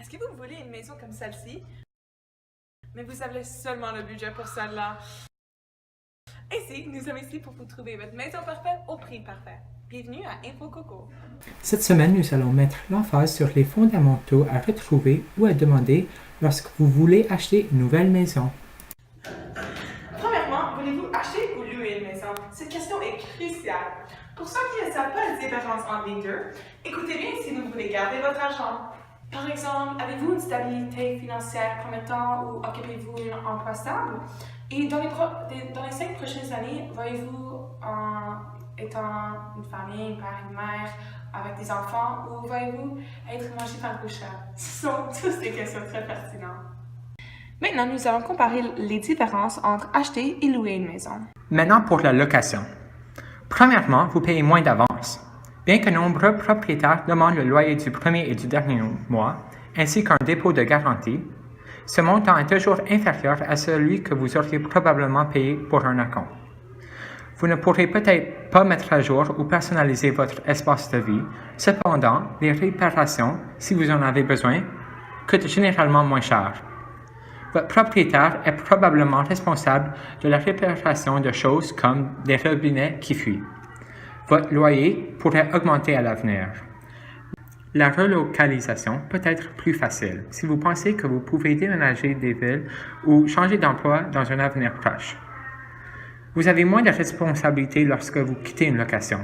Est-ce que vous voulez une maison comme celle-ci? Mais vous avez seulement le budget pour celle-là. Ainsi, nous sommes ici pour vous trouver votre maison parfaite au prix parfait. Bienvenue à InfoCoco. Cette semaine, nous allons mettre l'emphase sur les fondamentaux à retrouver ou à demander lorsque vous voulez acheter une nouvelle maison. Premièrement, voulez-vous acheter ou louer une maison? Cette question est cruciale. Pour ceux qui ne savent pas la différence entre les deux, écoutez bien si vous voulez garder votre argent. Par exemple, avez-vous une stabilité financière promettant ou occupez-vous un emploi stable? Et dans les 5 prochaines années, voyez-vous étant une famille, un père, une mère, avec des enfants, ou voyez-vous être mangé par le chat? Ce sont tous des questions très pertinentes. Maintenant, nous allons comparer les différences entre acheter et louer une maison. Maintenant pour la location. Premièrement, vous payez moins d'avance. Bien que nombreux propriétaires demandent le loyer du premier et du dernier mois, ainsi qu'un dépôt de garantie, ce montant est toujours inférieur à celui que vous auriez probablement payé pour un acompte. Vous ne pourrez peut-être pas mettre à jour ou personnaliser votre espace de vie. Cependant, les réparations, si vous en avez besoin, coûtent généralement moins cher. Votre propriétaire est probablement responsable de la réparation de choses comme des robinets qui fuient. Votre loyer pourrait augmenter à l'avenir. La relocalisation peut être plus facile si vous pensez que vous pouvez déménager des villes ou changer d'emploi dans un avenir proche. Vous avez moins de responsabilités lorsque vous quittez une location.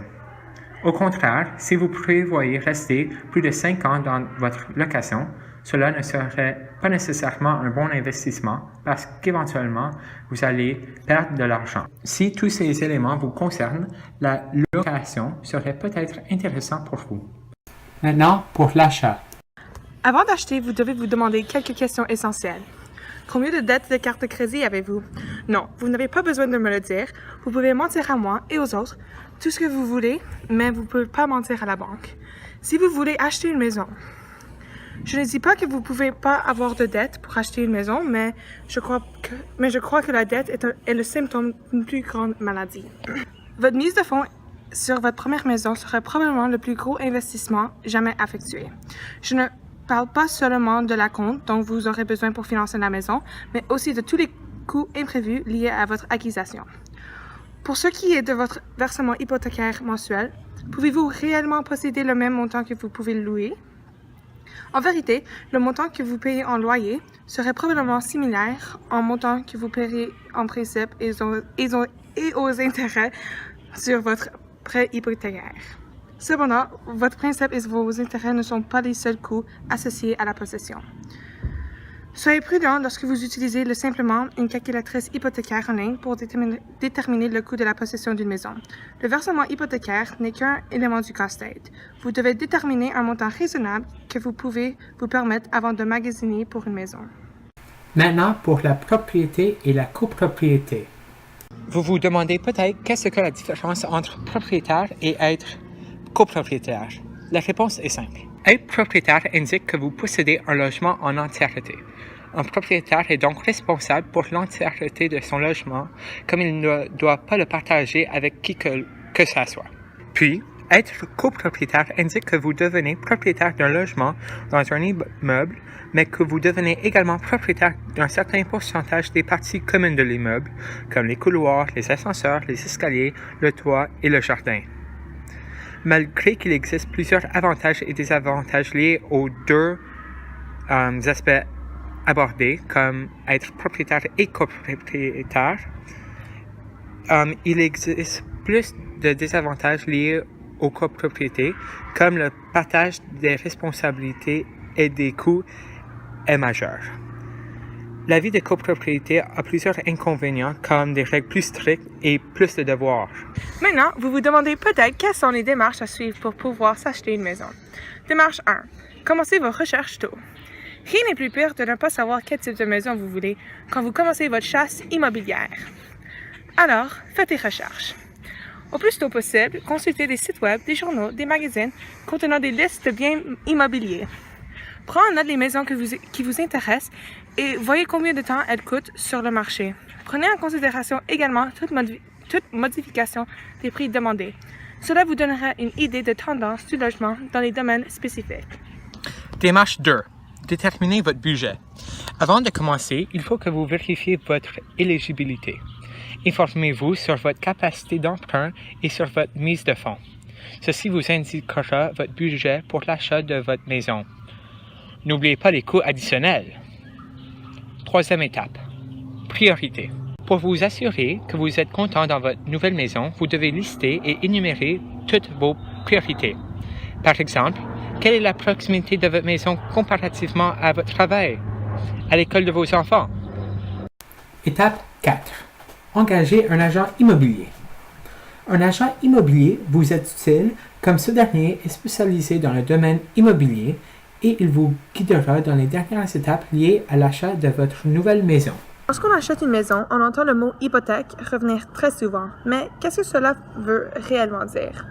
Au contraire, si vous prévoyez rester plus de 5 ans dans votre location, cela ne serait pas nécessairement un bon investissement parce qu'éventuellement, vous allez perdre de l'argent. Si tous ces éléments vous concernent, la location serait peut-être intéressante pour vous. Maintenant, pour l'achat. Avant d'acheter, vous devez vous demander quelques questions essentielles. Combien de dettes de carte de crédit avez-vous? Non, vous n'avez pas besoin de me le dire. Vous pouvez mentir à moi et aux autres, tout ce que vous voulez, mais vous ne pouvez pas mentir à la banque. Si vous voulez acheter une maison, je ne dis pas que vous ne pouvez pas avoir de dette pour acheter une maison, mais je crois que la dette est le symptôme d'une plus grande maladie. Votre mise de fonds sur votre première maison serait probablement le plus gros investissement jamais effectué. Je ne parle pas seulement de l'acompte dont vous aurez besoin pour financer la maison, mais aussi de tous les coûts imprévus liés à votre acquisition. Pour ce qui est de votre versement hypothécaire mensuel, pouvez-vous réellement posséder le même montant que vous pouvez louer? En vérité, le montant que vous payez en loyer serait probablement similaire en montant que vous payerez en principe et aux intérêts sur votre prêt hypothécaire. Cependant, votre principe et vos intérêts ne sont pas les seuls coûts associés à la possession. Soyez prudent lorsque vous utilisez simplement une calculatrice hypothécaire en ligne pour déterminer le coût de la possession d'une maison. Le versement hypothécaire n'est qu'un élément du casse-tête. Vous devez déterminer un montant raisonnable que vous pouvez vous permettre avant de magasiner pour une maison. Maintenant, pour la propriété et la copropriété. Vous vous demandez peut-être qu'est-ce que la différence entre propriétaire et être copropriétaire. La réponse est simple. Être propriétaire indique que vous possédez un logement en entièreté. Un propriétaire est donc responsable pour l'entièreté de son logement, comme il ne doit pas le partager avec qui que ce soit. Puis, être copropriétaire indique que vous devenez propriétaire d'un logement dans un immeuble, mais que vous devenez également propriétaire d'un certain pourcentage des parties communes de l'immeuble, comme les couloirs, les ascenseurs, les escaliers, le toit et le jardin. Malgré qu'il existe plusieurs avantages et désavantages liés aux deux aspects abordés, comme être propriétaire et copropriétaire, il existe plus de désavantages liés aux copropriétés, comme le partage des responsabilités et des coûts est majeur. La vie de copropriété a plusieurs inconvénients, comme des règles plus strictes et plus de devoirs. Maintenant, vous vous demandez peut-être quelles sont les démarches à suivre pour pouvoir s'acheter une maison. Démarche 1. Commencez vos recherches tôt. Rien n'est plus pire de ne pas savoir quel type de maison vous voulez quand vous commencez votre chasse immobilière. Alors, faites des recherches. Au plus tôt possible, consultez des sites web, des journaux, des magazines contenant des listes de biens immobiliers. Prenez en note les maisons qui vous intéressent et voyez combien de temps elles coûtent sur le marché. Prenez en considération également toute modification des prix demandés. Cela vous donnera une idée de tendance du logement dans les domaines spécifiques. Démarche 2. déterminer votre budget. Avant de commencer, il faut que vous vérifiez votre éligibilité. Informez-vous sur votre capacité d'emprunt et sur votre mise de fonds. Ceci vous indiquera votre budget pour l'achat de votre maison. N'oubliez pas les coûts additionnels. Troisième étape, priorité. Pour vous assurer que vous êtes content dans votre nouvelle maison, vous devez lister et énumérer toutes vos priorités. Par exemple, quelle est la proximité de votre maison comparativement à votre travail, à l'école de vos enfants? Étape 4. Engagez un agent immobilier. Un agent immobilier vous est utile comme ce dernier est spécialisé dans le domaine immobilier et il vous guidera dans les dernières étapes liées à l'achat de votre nouvelle maison. Lorsqu'on achète une maison, on entend le mot hypothèque revenir très souvent. Mais qu'est-ce que cela veut réellement dire?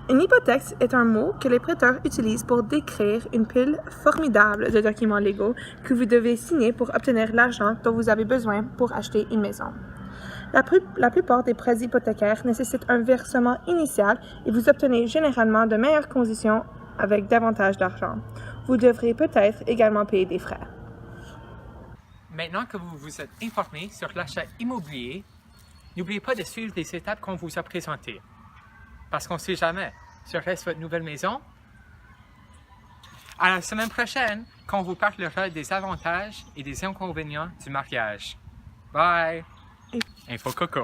Une hypothèque est un mot que les prêteurs utilisent pour décrire une pile formidable de documents légaux que vous devez signer pour obtenir l'argent dont vous avez besoin pour acheter une maison. La plupart des prêts hypothécaires nécessitent un versement initial et vous obtenez généralement de meilleures conditions avec davantage d'argent. Vous devrez peut-être également payer des frais. Maintenant que vous vous êtes informé sur l'achat immobilier, n'oubliez pas de suivre les étapes qu'on vous a présentées. Parce qu'on ne sait jamais, serait-ce votre nouvelle maison? À la semaine prochaine, quand on vous parlera des avantages et des inconvénients du mariage. Bye! Info Coco.